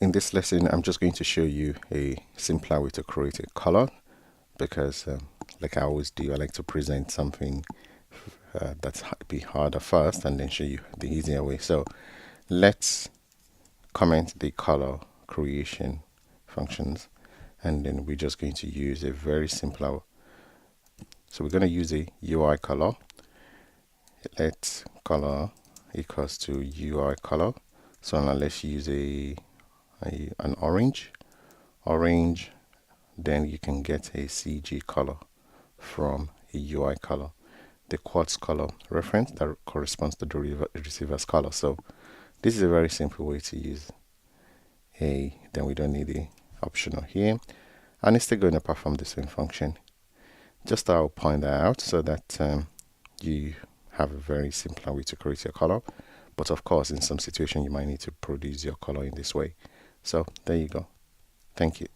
In this lesson, I'm just going to show you a simpler way to create a color because like I always do, I like to present something that's be harder first and then show you the easier way. So let's comment the color creation functions, and then we're just going to use a very simpler. So we're going to use a UI color. Let color equals to UI color. So now let's use an orange, then you can get a CGColor from a UI color, the quartz color reference that corresponds to the receiver's color. So this is a very simple way to use then we don't need the optional here, and it's still going to perform the same function. Just I'll point that out so that you have a very simple way to create your color. But of course, in some situation, you might need to produce your color in this way. So there you go. Thank you.